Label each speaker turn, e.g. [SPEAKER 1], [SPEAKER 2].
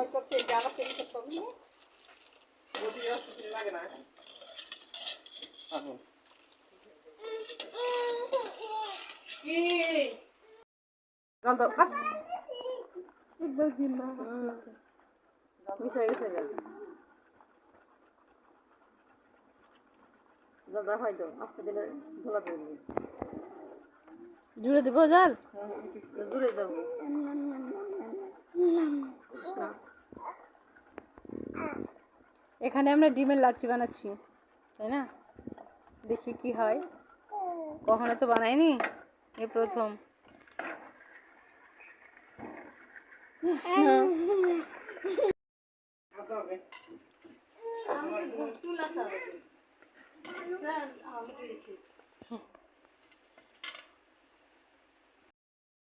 [SPEAKER 1] করছে জানা ফেরি করতে হবে লাগে না কি গন্ধ কাজ একবার দিন না মিশে গেছে দাদা হয়তো আস্তে দিলে ধোলা দেবে জুড়ে দেবো জাল জুড়ে দেবো এখানে আমরা ডিমের লাচ্ছি বানাচ্ছি তাই না দেখি কি হয় কখনো তো বানাইনি এ প্রথম